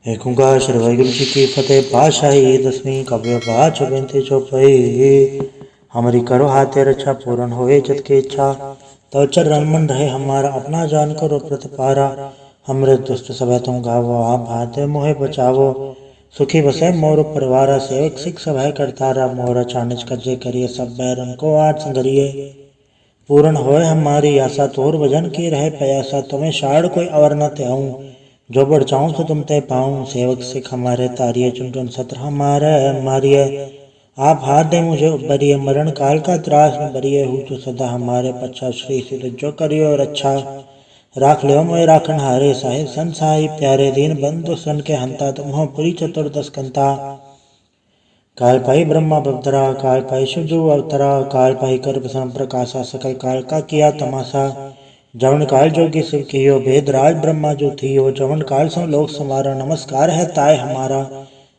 एक ओंकार श्री वाहिगुरु जी की फतेह। पातशाही दसवीं काव्य पाठ बेनती चौपाई। हमारी करो हाथे रक्षा पूर्ण होए जत की इच्छा। तो चरण मन रहे हमारा अपना जान करो प्रतिपारा। हमरे दुष्ट सब तुम गावो आप हाथे मोहे बचावो। सुखी बसे मोर परिवारा सेवक सिख सब है करतारा। मोर चानिज कजे करिए सब बैरन को आज संगरिए। पूर्ण होए हमारी आशा तोर भजन की रहे प्रयासा। तुम्हें शाड़ कोई अवर न त्याऊं जो बढ़ चाहूं तो तुम ते पाऊं। सेवक सिख हमारे तारिये चुन चुन सत्र हमारे मारिये। आप हाथ दे मुझे उबरिए मरण काल का त्रास न बरिए। हूँ तो सदा हमारे पच्छा श्री सिद्ध जो करियो रक्षा। राख लियो मोए राखन हारे साहिब संसाई प्यारे। दीन बंधु सन के हंता तुम हो पुरी चतुर्दश कंता। काल पाई ब्रह्मा बवतरा काल पाई शिवजू अवतरा। काल पाई कर प्रसन्न प्रकाशा सकल काल का किया तमाशा। जवन काल जोगी शिव कियो भेद राज ब्रह्मा जो थियो। जवन काल सो लोक समारा नमस्कार है ताय हमारा।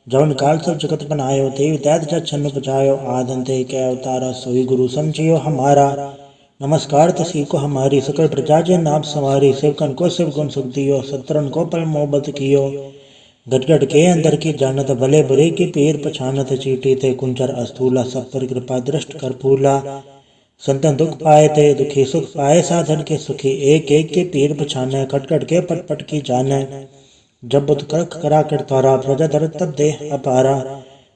जवन काल सब जगत बनायो देव दैत जग छन्न बजायो। आदंते के अवतारा सोई गुरु समझियो हमारा। नमस्कार तसी को हमारी सकल प्रजा जे नाम सवारी। शिवकन को शिव गुण सुख दियो सत्रन को परम मोहब्बत कियो। गट गट के अंदर की जानत भले बुरे की पीर पछानत। चीटी ते कुंचर अस्थूला सब पर कृपा दृष्ट कर फूला। संतन दुख पाए ते दुखी सुख पाए साधन के सुखी। एक एक के पीर पछाने कट कट के पट पट की जाने। जब बुत करख करा कर तारा प्रजा धर तब देह अपारा।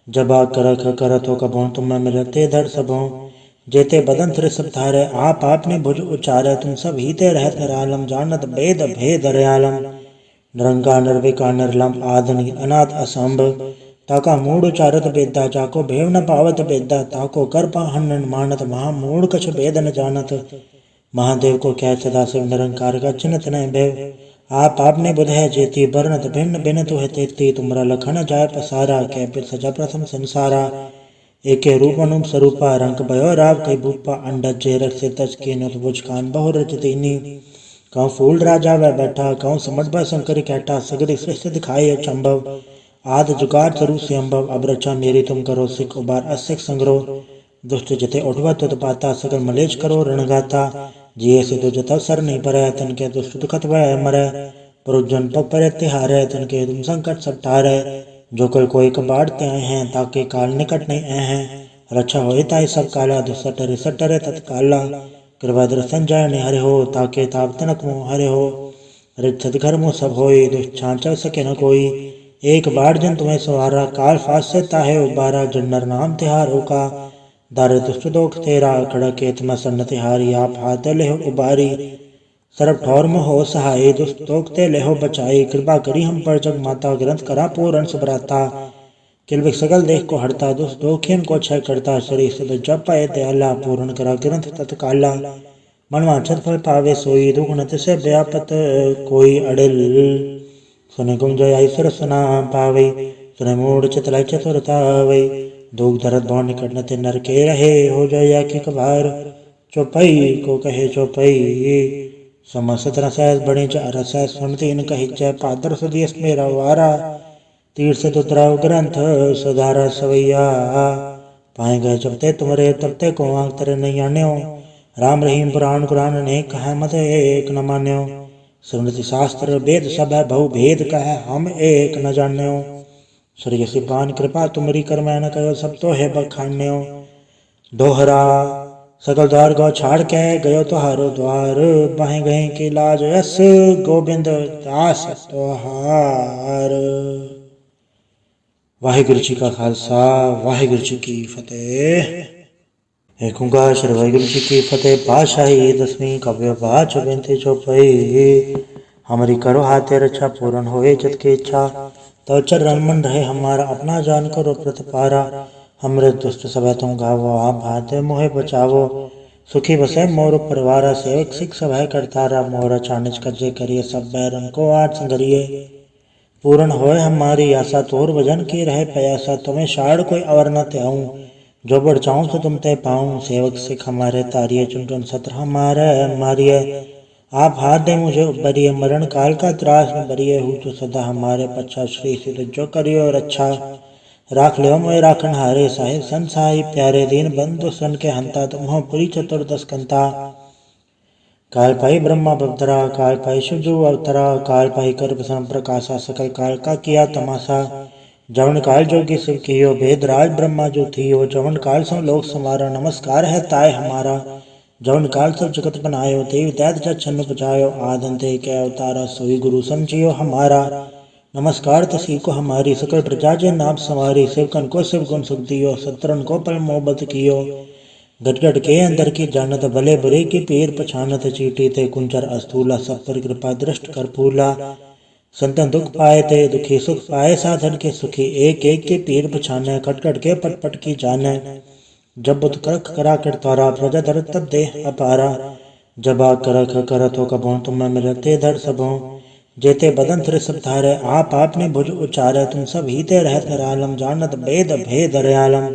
जब आ करख करत हो कबो तुम मिलते धर सबों। जेते बदन तिर सब थारे आप आपने भुज उचारे। तुम सब हीते रहत निरालम जानत भेद भेद रयालम। निरंकार निर्विकार निर्लम आदि अनाथ असंभ। ताका मूड उचारत बेदा जाको भेव न पावत बेदा। ताको कर पाहन मानत महामूढ़ कछ भेद न जानत। महादेव को क्या सदा शिव निरंकार का चिन्हत न भेव। आप आपने बुध है जेती बरनत भिन्न भिन्न तो है तेती। तुमरा लखन जाय पसारा कै पिर सजा प्रथम संसारा। एके रूप अनुप स्वरूपा रंग भयो राव कई भूपा। अंडज जे रख से तज के नुत बुझ कान बहु रच दीनी। कहूँ फूल राजा वह बैठा कहूँ समझ ब शंकर कैटा। सगरी सृष्टि दिखाई अचंभव आद जुगाड़ तरु से अम्भव। अब रचा मेरी तुम करो सिख उबार असिख संग्रह। दुष्ट जते उठवा तुत पाता सकल मलेच करो रणगाता। जिये से तो जता सर नहीं परै तन के दुष्ट दुखत वह मरै। पुरुजन पग पर तिहारै तन के तुम संकट सब टारै। जो कल कोई कबाड़ते आए हैं ताके काल निकट नहीं आए हैं। रक्षा होए ताई सब काला दुसट रिसट रे तत्काला। कृपा दर्शन जय ने हरे हो ताके ताप तनक मुँह हरे हो। रित घर मुँह सब होई दुष्ट छांचल सके न कोई। एक बार जन तुम्हें सवारा काल फास से ताहे उबारा। जन्नर नाम तिहारो का दार दुष्ट दोख तेरा। खड़क तुम सन्न तिहारी आप हाथ ले हो उबारी। सरब ठौर में हो सहाय दुष्ट दोखते ले हो बचाई। कृपा करी हम पर जग माता ग्रंथ करा पूर्ण सुभराता। किलविक सकल देख को हरता दुष्ट दोखियन को क्षय करता। शरीर से जप पाए दयाला पूर्ण करा ग्रंथ तत्काला। मनवांछित फल पावे सोई दुगुणत से व्यापत कोई अड़िल। सुने गुम जय ईश्वर सुना पावे सुने मूड चितलाई चतुरता वै। दुख दरद भव निकट न ते नर के रहे हो जय की कबार। चौपाई को कहे चौपाई समस्त रसैस बड़े रस सुनते इन कही जय पादर सुदेश मेरा वारा। तीर से तुतराव ग्रंथ सुधारा सवैया। पाए गए जबते तुमरे तबते को आंख तेरे नहीं आन्यो। राम रहीम पुराण कुरान ने कहा मत एक न मान्यो। स्मृति शास्त्र वेद सब है बहु भेद कह हम एक न जान्यो। श्री सिपान कृपा तुमरी कर मैं न कहो सब तो है बखान्यो। दोहरा सकल द्वार गौ छाड़ के गयो तुहारो द्वार। बाहें गए के लाज यस गोविंद दास तोहार। वाहिगुरु जी का खालसा वाहिगुरु जी की फतेह। एक ओंकार श्री वाहिगुरु जी की फतेह। पातशाही दसवीं काव्य पाठ बेनती चौपाई। हमारी करो हाथे रक्षा पूर्ण होए जत की इच्छा। तो चरण मन रहे हमारा अपना जान करो प्रतिपारा। हमरे दुष्ट सब तुम गावो आप हाथे मोहे बचावो। सुखी बसे मोर परिवारा सेवक सिख सब है करतारा। मोर चानिज कजे करिए सब बैरन को आज संगरिए। पूर्ण होए हमारी आशा तोर भजन की रहे प्रयासा। तुम्हें शाड़ कोई अवर न त्याऊं जो बढ़ चाहूं तो तुम ते पाऊं। सेवक सिख हमारे तारिये चुन चुन सत्र हमारे मारिये। आप हाथ दे मुझे उबरिए मरण काल का त्रास न बरिए। हूँ तो सदा हमारे पच्छा श्री सिद्ध जो करियो रक्षा। राख लियो मोए राखन हारे साहिब संसाई प्यारे। दीन बंधु सन के हंता तुम हो पुरी चतुर्दश कंता। काल पाई ब्रह्मा बवतरा, काल पाई शिवजू अवतरा, काल पाई कर प्रकाशा, सकल काल का किया तमाशा। जवन काल जोगी शिव कियो, भेद राज ब्रह्मा जो थियो, जवन काल सो लोक संवारा, नमस्कार है ताय हमारा। जवन काल सब जगत बनायो, देव दैत जग छन्न बजायो, आदंते कै अवतारा, सोई गुरु समझियो हमारा। नमस्कार तसी को हमारी, सकल प्रजा जे नाम संवारी, शिवकन को शिव गुण सुख दियो, सत्रन को परम मोहब्बत कियो। गट गट के अंदर की जानत, भले बुरे की पीर पछानत, चीटी ते कुंचर अस्थूला, सब पर कृपा दृष्ट कर फूला। संतन दुख पाए ते दुखी सुख पाए, साधन के सुखी, एक एक के पीर पछाने, कट कट के पट पट की जाने। जब बुत करख करा कर तारा, प्रजा धर तब देह अपारा। जब आ करख करत हो कबो, तुम मिलते धर सबों। जेते बदन तिर सब धारे, आप आपने भुज उचारे, तुम सब हीते रहत निरालम, जानत भेद भेद रयालम।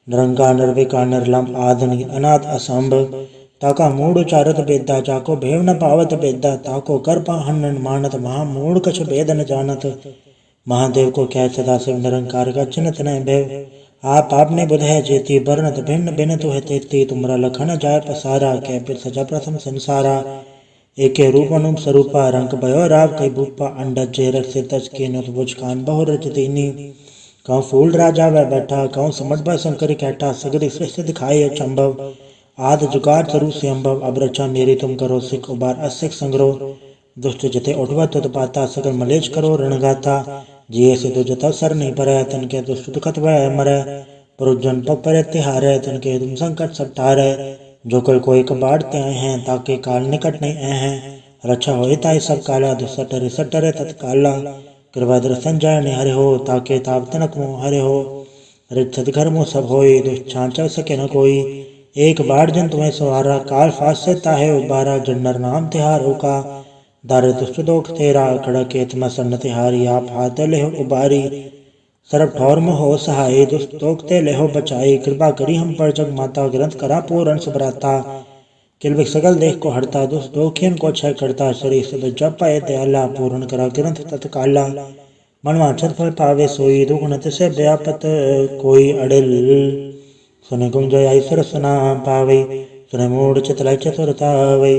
निरंकार निर्विकार निर्लम, आदि अनाथ असंभ, ताका मूड उचारत बेदा, जाको भेव न पावत बेदा, ताको कर पाहन मानत, महामूढ़ कछ भेद न जानत। महादेव को क्या सदा शिव निरंकार का चिन्हत न भेव, आप आपने बुध है जेती, बरनत भिन्न भिन्न तुह तेती, तुमरा लखन जाय पसारा, कै फिर सजा प्रथम संसारा। एके रूप अनुप स्वरूपा, रंग भयो राव कई भूपा, अंडज जे रख से तज के नुत बुझ कान बहु रच दीनी। कहूँ फूल राजा वह बैठा, कहूँ समझ ब शंकर कैठा, सगरी सृष्टि दिखाई अचंभव, आद जुगाड़ चरु से अम्भव। अब रचा मेरी तुम करो सिख, उबार असिख संग्रह, दुष्ट जते उठवा तुत पाता, सकल मलेच करो ऋण गाता। जिये से तो जता सर नहीं परै, तन के दुष्ट दुखत वह मरै, पुरुजन पग परे तिहारै, तन के तुम संकट सब टारै। जो कल कोई कबाड़ते आए हैं, ताके काल निकट नहीं आए हैं, रक्षा होए ताई सब काला, दुसट रिसट रे तत्काला। कृपा दर्शन जाने हरे हो, ताके ताप तनक मुँह हरे हो, रिक्षत घर मुँह सब होई, दुष्छांच सके न कोई। एक बार जन तुम्हें सवारा, काल फास से ताहे उबारा, जन्नर नाम तिहारो का, दारे दुष्ट दोख तेरा, खड़के तुम सन्न तिहारी, आप हाथ ले हो उबारी। सरब ठौर में हो सहाय, दुष्ट दोखते ले हो बचाई, कृपा करी हम पर जग माता, ग्रंथ करा पूर्ण सुभराता। किलबिक सकल देख को हरता, दुष्ट दोखियन को क्षय करता, शरीर से जप पाए दयाला, पूर्ण करा ग्रंथ तत्काला। मनवांछित फल पावे सोई, दुगुणत से व्यापत कोई अड़िल, सुने गुंजय ऐश्वर सुना पावे, सुने मूढ़ चितलाई चतुरता वे।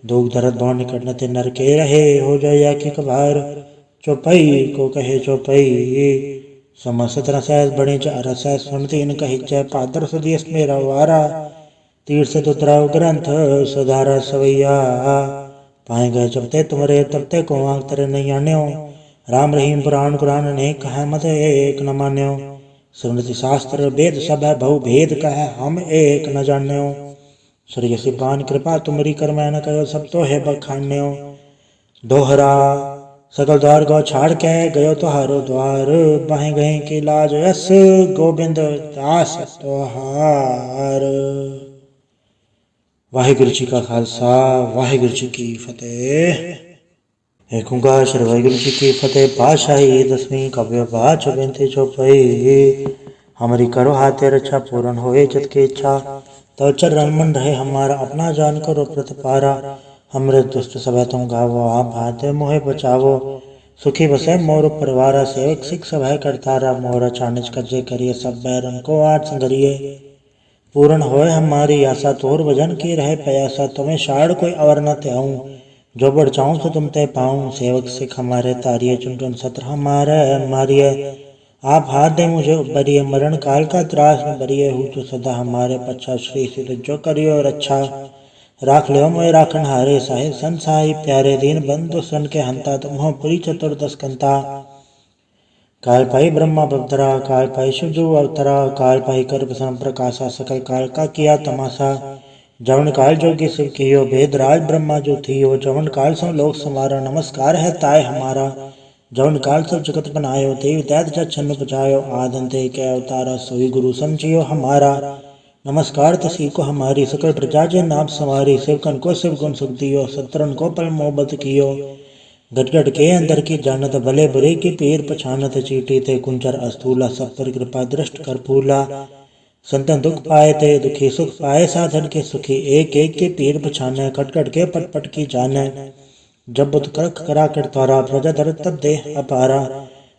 दुख दर्द भव निकट न ते नर के रहे, हो जाय की कबार, चौपई को कहे चौपई। समस्त रसैस बड़े रस सुनती इन कही जय, पादर सुदेश मेरा वारा, तीर से तुतराव ग्रंथ सुधारा सवैया। पाए गए जबते तुमरे तबते को आंख तेरे नहीं आन्यो, राम रहीम पुराण कुरान ने कहा मत एक न मान्यो। स्मृति शास्त्र वेद सब है, बहु भेद कह हम एक न जान्यो। श्री सिपान कृपा तुमरी कर मैं न कहो, सब तो है बखान्यो। दोहरा सकल द्वार गौ छाड़ के गयो तुहारो द्वार, बाहें गए के लाज यस गोबिंद दास तुहार। वाहिगुरु जी का खालसा, वाहिगुरु जी की फतेह। एक ओंकार श्री वाहिगुरु जी की फतेह। पातशाही दसवीं काव्य पाठ बेनती चौपाई। हमारी करो हाथे रक्षा, पूर्ण होए चित की इच्छा, तो चरण मन रहे हमारा, अपना जान करो प्रतिपारा। हमरे दुष्ट सब तुम गावो, आप हाथ मोहे बचावो, सुखी बसे मोर परिवारा, सेवक सिख सब है करतारा। मोर चानिज कजे करिए, सब बैरन को आज संगरिए, पूर्ण होए हमारी आशा, तोर भजन की रहे प्यासा। तुम्हें शाड़ कोई अवर न त्याऊं, जो बढ़ चाहूं तो तुम ते पाऊं। सेवक सिख हमारे तारिये, चुन चुन सत्र हमारे मारिए, आप हाथ दे मुझे उबरिए, मरण काल का त्रास न बरिए। हूँ तो सदा हमारे पच्छा, श्री सिद्ध जो करियो रक्षा। राख लो मोए राखन हारे, साहिब संसाई प्यारे, दीन बंधु सन के हंता, तुम हो पुरी चतुर्दश कंता। काल पाई ब्रह्मा बवतरा, काल पाई शिवजू अवतरा, काल पाई कर प्रकाशा, सकल काल का किया तमाशा। जवन काल जोगी शिव कियो, भेद राज ब्रह्मा जो थियो, जवन काल सो लोक संवारा, नमस्कार है ताय हमारा। जवन काल सब जगत बनायो, देव दैत जग छन्न बजायो, आदंते कै अवतारा, सोई गुरु समझियो हमारा। नमस्कार तसी को हमारी, सकल प्रजा जे नाम संवारी, शिवकन को शिव गुण सुख दियो, सत्रन को परम मोहब्बत कियो। गट गट के अंदर की जानत, भले बुरे की पीर पछानत, चीटी ते कुंचर अस्थूला, सब पर कृपा दृष्ट कर फूला। संतन दुख पाए ते दुखी सुख पाए, साधन के सुखी, एक एक के पीर पछाने, कट कट के पट पट की जाने। जब बुत करख करा कर तारा, प्रजा धर तब देह अपारा।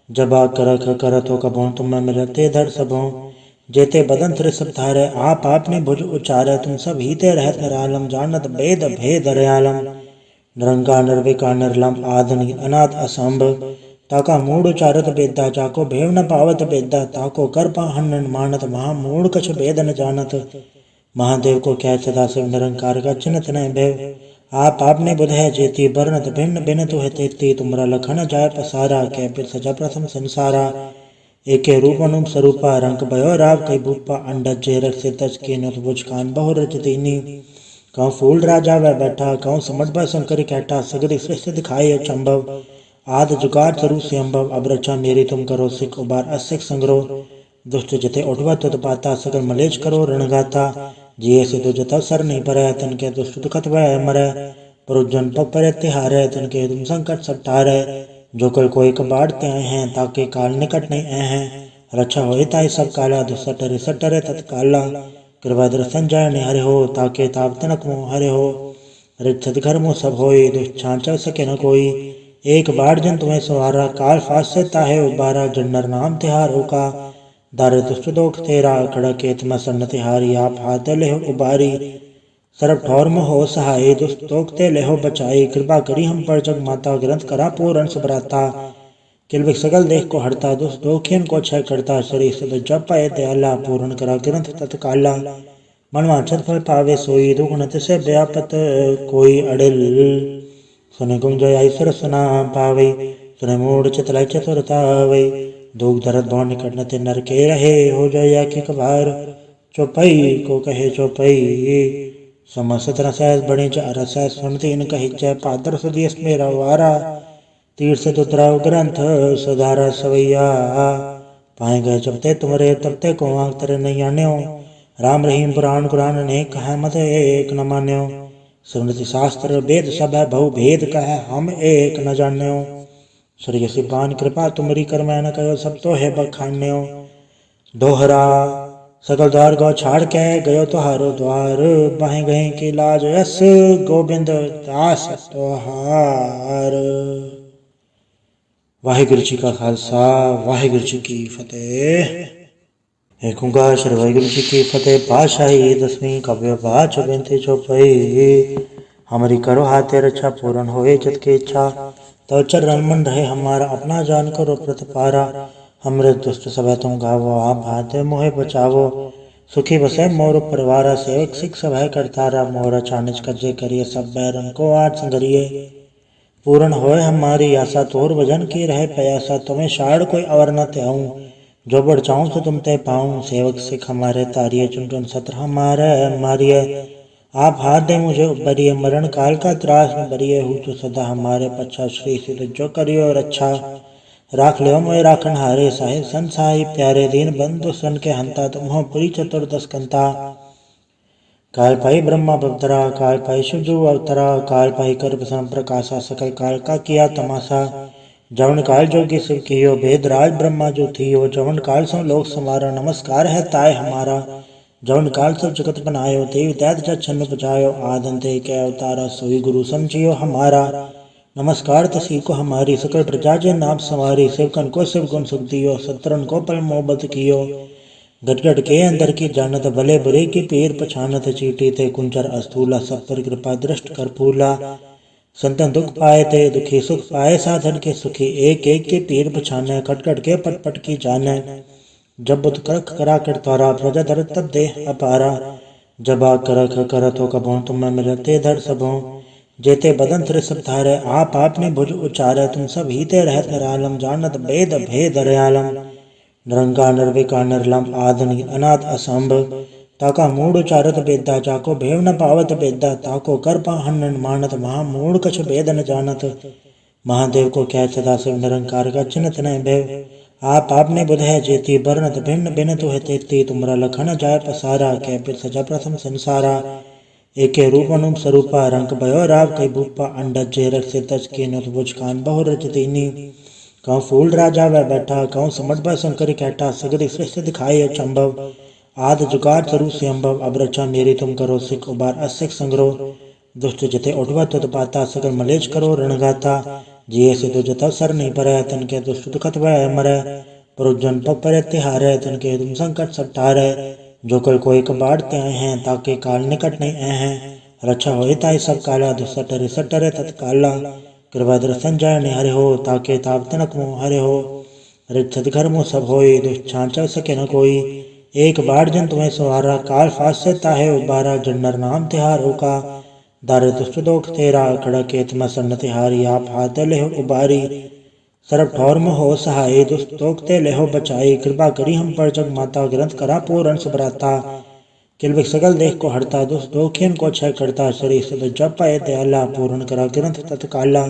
जब आ करख करत हो कबों, तुम मिलते धर सबों। जेते बदन त्रिसब धारे आप आपने भुज उचारे तुम सब हीते रहत निरालम जानत वेद भेद दयालम निरंकार निर्विकार निर्लम आदि अनाथ असंभ ताका मूड उचारत बेदा जाको भेव न पावत बेदा ताको कर पाहन मानत महा मूड कछ भेद न जानत महादेव को क्या सदा शिव निरंकार का चिन्हत न भेव आप आपने बुध है जेती बरनत भिन्न बिन तुह तेती तुमरा लखन जाय पसारा कै फिर सजा प्रथम संसारा एके रूप अनुप स्वरूपा रंग भयो राव कई भूपा अंडज जे रख से तज के नुत बुझ कान बहु रच दीनी कहूँ फूल राजा वह बैठा कहूँ समझ बा शंकर कैटा सगरी सृष्टि दिखाई अचंभव आद जुगाड़ तरु से अम्भव अब रचा मेरी तुम करो सिख उबार असिख संग्रह दुष्ट जते उठवा तुत पाता सगर मलेच करो रणगाता जिये से तो जता सर नहीं परे तन के दुष्ट दुखत वह मरे पुरुजन पग पर तिहारे तन के तुम संकट सब टारे जो कल कोई कबाड़ते आए हैं ताकि काल निकट नहीं आए हैं रक्षा हो ताई सब काला दुसटरे सटरे तत्काला कृपा दर्शन जय ने हरे हो ताके ताप तनक मुँह हरे हो रिक्षत घर मुँह सब होई दुष्छां चल सके न कोई एक बार जन तुम्हें सवारा काल फास से ताहे उबारा जन्नर नाम तिहार होका दारे दुष्ट दोख तेरा खड़के तुम सन्न तिहारी आप हाथ ले हो उबारी सरब ठौर में हो सहाय दुष्ट दोखते ले हो बचाई कृपा करी हम पर जग माता ग्रंथ करा पूर्ण सुभराता किलविक सगल देख को हरता दुष्ट दोखियन को क्षय करता शरीर से जप पाए दयाला पूर्ण करा ग्रंथ तत्काला मनवांछत फल पावे सोई दुगुणत से व्यापत कोई अड़िल सुने गुंजय ऐश्वर सुना पावे सुने मूड चितलाई चतुरता वे दुख दर्द भव निकट न ते नर के रहे हो जाया कि कबार चौपई को कहे चौपई समस्त रसैस बड़े रस सुनते इन कही जय पादर सुदेश मेरा वारा तीर से तुतराव ग्रंथ सुधारा सवैया पाए गए जबते तुम्हारे तबते को आंख तेरे नहीं आन्यो राम रहीम पुराण कुरान ने कहा मत एक न मान्यो स्मृति शास्त्र वेद सब है बहु भेद कह हम एक न जान्यो श्री सिपान कृपा तुमरी कर मैं न कहो सब तो है बखान्यो दोहरा सकल द्वार गौ छाड़ के गयो तुहारो द्वार बाहें गए के लाज यस गोविंद दास तोहार। वाहिगुरु जी का खालसा वाहिगुरु जी की फतेह। एक ओंकार श्री वाहिगुरु जी की फतेह। पातशाही दसवीं काव्य पाठ बेनती चौपाई। हमारी करो हाथे रक्षा पूर्ण होए चित की इच्छा तो चरण मन रहे हमारा अपना जान करो प्रतिपारा। हमरे दुष्ट सब तुम गावो आप हाथे मोहे बचावो सुखी बसे मोर परिवारा सेवक सिख सब है करतारा मोर चानिच कजे करिए सब बैरन को आज संगरिए पूर्ण होए हमारी आशा तोर वजन की रहे प्यासा तुम्हें शाड़ कोई अवर न त्याऊं जो बढ़ चाहूं तो तुम ते पाऊं सेवक सिख हमारे तारिये चुन चुन सत्र हमारे मारिए आप हाथ दे मुझे उबरिए मरण काल का त्रास में बरिए हूँ तो सदा हमारे पच्छा श्री सिद्ध जो करियो रक्षा राख लियो मोए राखन हारे साहिब संसाई प्यारे दीन बंधु सन के हंता तुम हो पुरी चतुर्दश कंता काल पाई ब्रह्मा बवतरा काल पाई शिवजू अवतरा काल पाई कर प्रसन्न प्रकाशा सकल काल का किया तमाशा जवन काल जोगी शिव कियो भेद राज ब्रह्मा जो थियो जवन काल सो लोक समारा नमस्कार है ताय हमारा जवन काल सब जगत बनायो देव दैत छन्न बजायो आदंते के अवतारा सोई गुरु समझियो हमारा नमस्कार तसी को हमारी सकल प्रजा जे नाम सवारी शिवकन को शिव गुण सुख दियो सत्रन को पल मोहब्बत कियो गटगट के अंदर की जानत भले बुरे की पीर पछानत चीटी थे कुंचर अस्थूला सब पर कृपा दृष्ट कर फूला संतन दुख पाए थे दुखी सुख पाए साधन के सुखी एक एक के पीर पछाने कटकट के पट पट की जाने जब बुत करख करा कर तारा प्रजा धर तब दे अपारा जबा करख करत हो कबो तुम मिलते धर सबों जेते बदन तिर सब धारे आप आपने भुज उचारे तुम सब हीते रहत निरालम जानत वेद भेद दयालम निरंकार निर्विकार निर्लम आदि अनाथ असंभ ताका मूड उचारत बेदा जाको भेव न पावत बेदा ताको कर पाहन मानत महा मूड कछ भेद न जानत महादेव को क्या सदा शिव निरंकार का चिन्हत न भेव आप आपने बुध है जेती बरनत भिन्न बिन तुह तेती तुमरा लखन जाय पसारा कै फिर सजा प्रथम संसारा एके रूप अनुप स्वरूपा रंग भयो राव कई भूपा अंडज जे रख से तज के नुत बुझ कान बहु रच दीनी कहूँ फूल राजा वह बैठा कहूँ समझ बा शंकर कैटा सगरी सृष्टि दिखाई अचंभव आद जुगाड़ तरु से अम्भव अब रचा मेरी तुम करो सिख उबार असिख संग्रह दुष्ट जते उठवा तुत पाता सगर मलेच करो रणगाता जिये से तो जता सर नहीं परे तन के दुष्ट दुखत वह मरे पुरुजन पर तिहारे तिनके तुम संकट सब टारे। जो कल कोई कबाड़ते आए हैं ताके काल निकट नहीं आए हैं। रक्षा होए ताई सब काला दुसटरे सटरे तत्काला। कृपा दर्शन जय हरे हो ताके ताप तनक मुँह हरे हो। रिक्षत घर मुँह सब होई दुष्छान चल सके न कोई। एक बार जन तुम्हें सवारा काल फास से ताहे उबारा। जन्नर नाम तिहार होका दारे दुष्ट दोख तेरा। खड़ा केत में सन्न तिहारी आप हाथ ले हो उबारी। सरब ठौर में हो सहाय दुष्ट दोखते ले हो बचाई। कृपा करी हम पर जग माता ग्रंथ करा पूर्ण सुभराता। किलबिक सगल देख को हरता दुष्ट दोखियन को क्षय करता। शरीर से जप पाए दयाला पूर्ण करा ग्रंथ तत्काला।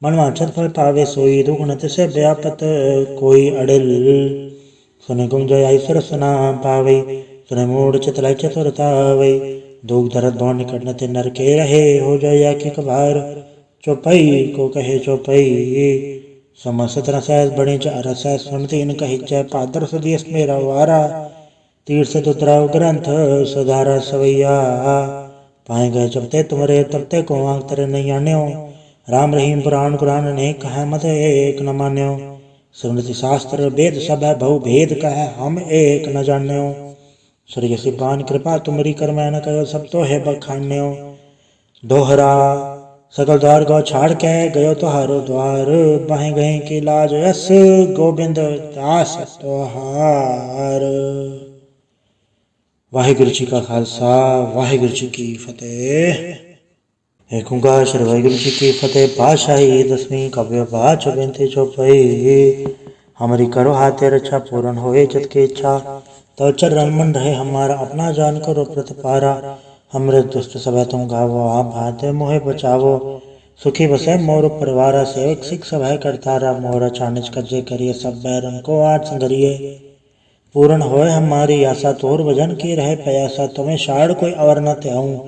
मनवांछित फल पावे सोई दुगुणत से व्यापत कोई अड़िल। सुने गुंग जय ऐश्वर सुना पावे सुने मूड चितलाई चतुरतावे। दुख दर्द भव निकट न ते नर के रहे हो जया के कबार। चौपाई को कहे चौपाई समस्त रसैस बड़े रस सुनती इन कही जय पादर सुदेश मेरा वारा। तीर से तुतराव ग्रंथ सुधारा सवैया। पाए गए जबते तुमरे तबते को आंख तेरे नहीं आन्यो। राम रहीम पुराण कुरान ने कहा मत एक न मान्यो। स्मृति शास्त्र वेद सब है बहु भेद कह हम एक न जान्यो। श्री सिपान कृपा तुमरी कर मैं न कहो सब तो है बखान्यो। दोहरा सकल द्वार गौ छाड़ के गयो तुहारो द्वार। बाहें गए की लाज यस गोविंद दास तोहार। वाहिगुरु जी का खालसा वाहिगुरु जी की फतेह। एक ओंकार श्री वाहिगुरु जी की फतेह। पातशाही दसवीं काव्य पाठ बेनती चौपाई। हमारी करो हाथे रक्षा पूर्ण होए चित की इच्छा। तो चरण मन रहे हमारा अपना जान करो प्रतिपारा। हमरे दुष्ट सब तुम गावो आप हाथे मोहे बचावो। सुखी बसे मोर परिवारा सेवक सिख सब है करतारा। मोर चानिज कजे करिए सब बैरन को आज संगरिए। पूर्ण होए हमारी आशा तोर भजन की रहे प्रयासा। तुम्हें शाड़ कोई अवर न त्याऊं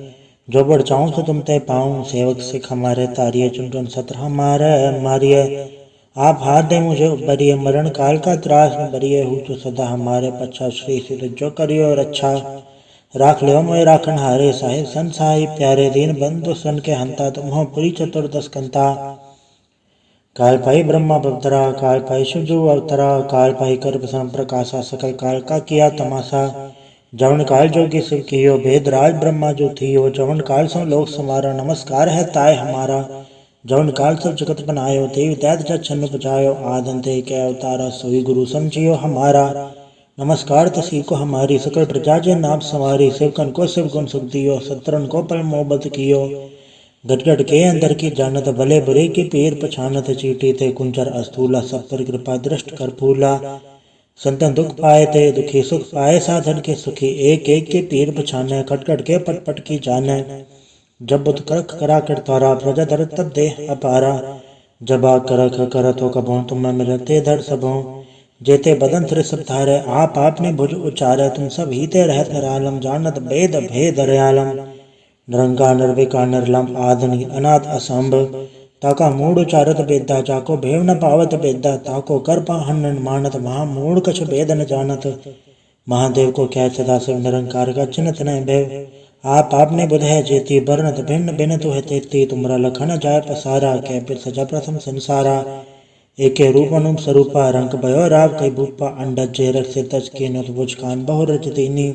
जो बढ़ चाहूं तो तुम ते पाऊं। सेवक सिख हमारे तारिये चुन चुन सत्र हमारे मारिए। आप हाथ दे मुझे उबरिए मरण काल का त्रास न बरिए। हूँ तो सदा हमारे पच्छा श्री सिद्ध जो करियो रक्षा। राख लियो मोए राखन हारे साहिब संसाई प्यारे। दीन बंधु सन के हंता तुम हो पुरी चतुर्दश कंता। काल पाई ब्रह्मा बवतरा काल पाई शिवजू अवतरा। काल पाई कर प्रसन्न प्रकाशा सकल काल का किया तमाशा। जवन काल जोगी शिव कियो भेद राज ब्रह्मा जो थियो। जवन काल सो लोक समारा नमस्कार है ताय हमारा। जवन काल सब जगत बनायो देव दैत जग छन्न बजायो। आदंते के अवतारा सोई गुरु समझियो हमारा। नमस्कार तसी को हमारी सकल प्रजा जे नाम सवारी। शिवकन को शिव गुण सुख दियो सत्रन को पल मोहब्बत कियो। गट गट के अंदर की जानत भले बुरे की पीर पछानत। चीटी ते कुंचर अस्थूला सब पर कृपा दृष्ट कर फूला। संतन दुख पाए थे दुखी सुख पाए साधन के सुखी। एक एक के पीर पछाने कट कट के पट पट की जाने। जब बुत करख करा कर तारा प्रजा धर तब देह अपारा। जब आ करख करत हो कबो तुम मिलते धर सबों। जेते बदन तिर सब धारे आप आपने भुज उचारे। तुम सब हीते रहत निरालम जानत भेद भेद रयालम। निरंकार निर्विकार निर्लम आदि अनाथ असंभ। ताका मूड उचारत बेदा जाको भेव न पावत बेदा। ताको कर पाहन मानत महा मूड कछ भेद न जानत। महादेव को क्या सदा शिव निरंकार का चिन्हत न भेव। आप आपने बुध है जेती बरनत भिन्न बिन तु है तेती। तुमरा लखन जाय पसारा कै फिर सजा प्रथम संसारा। एके रूप अनुप स्वरूपा रंग भयो राव कई भूपा। अंडज जे रख से तज के नुत बुझ कान बहु रच दीनी।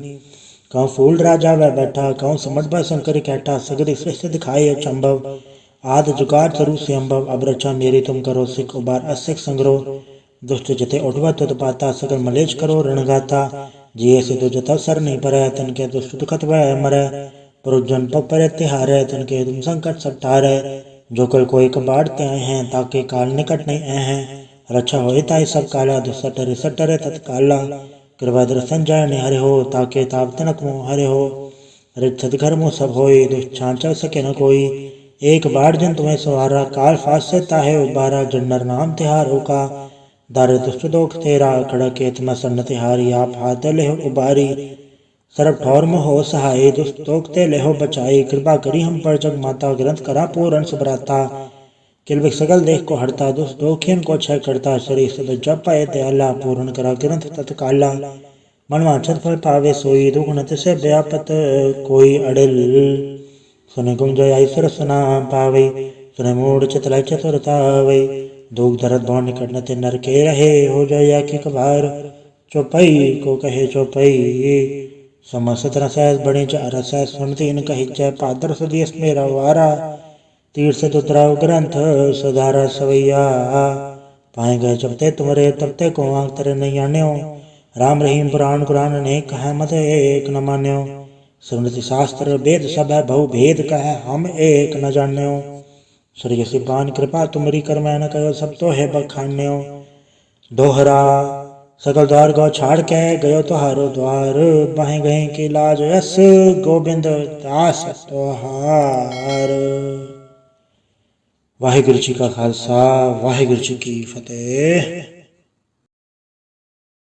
कहूँ फूल राजा वह बैठा कहूँ समझ ब शंकर कैठा। सगरी सृष्टि दिखाई अचंभव आद जुगाड़ स्वरूप से अम्भव। अब रचा मेरी तुम करो सिख उबार असिख संग्रह। दुष्ट जते उठवा तुत पाता सकल मलेच करो रणगाता। जिये से तो जता सर नहीं परे तन के दुष्ट दुखत वह मरे। पुरुजन पर तिहारे तन के तुम संकट सब टारे। जो कल कोई कबाड़ते आए हैं ताके काल निकट नहीं आए हैं। रक्षा होए ताई सब काला दुसटरे सटरे तत्काला। कृपा दर्शन जय हरे हो ताके ताप तनक मुँह हरे हो। रिक्षत घर मुँह सब होई दुष्छान चल सके न कोई। एक बार जन तुम्हें सवारा काल फास से ताहे उबारा। जन्नर नाम तिहार होका दारे दुष्ट दोख तेरा। खड़ा केत में सन्न तिहारी आप हाथ ले हो उबारी। सरब ठौर में हो सहाय दुष्ट दोखते ले हो बचाई। कृपा करी हम पर जग माता ग्रंथ करा पूर्ण सुभराता। किलबिक सगल देख को हरता दुष्ट दोखियन को क्षय करता। शरीर से जप पाए दयाला पूर्ण करा ग्रंथ तत्काला। मनवांछित फल पावे सोई दुगुणत से व्यापत कोई अड़िल। सुने गुंग जय ऐश्वर सुना पावे सुने मूड चितलाई चतुरतावे। दुख दर्द भव निकट न ते नर के रहे, हो जाए या कि कभार, चौपाई को कहे चौपाई। समस्त रसैस बड़े च रसैस सुनती इन कही जय, पादर सुदेश मेरा वारा, तीर्थ तुतराव ग्रंथ सधारा सवैया। पाए गए जबते तुमरे तबते को आंख तेरे नहीं आन्यो, राम रहीम पुराण कुरान अनेक कह मत एक न मान्यो। स्मृति शास्त्र वेद सब है बहु भेद कह, हम एक न जान्यो। स्वर्ग सिपान कृपा तुमरी कर मैं न कहो, सब तो है बखान्यो। दोहरा सकल द्वार गौ छाड़ के गयो तुहारो द्वार, बाहें गए के लाज यस गोबिंद दास तोहार। वाहिगुरु जी का खालसा, वाहिगुरु जी की फतेह।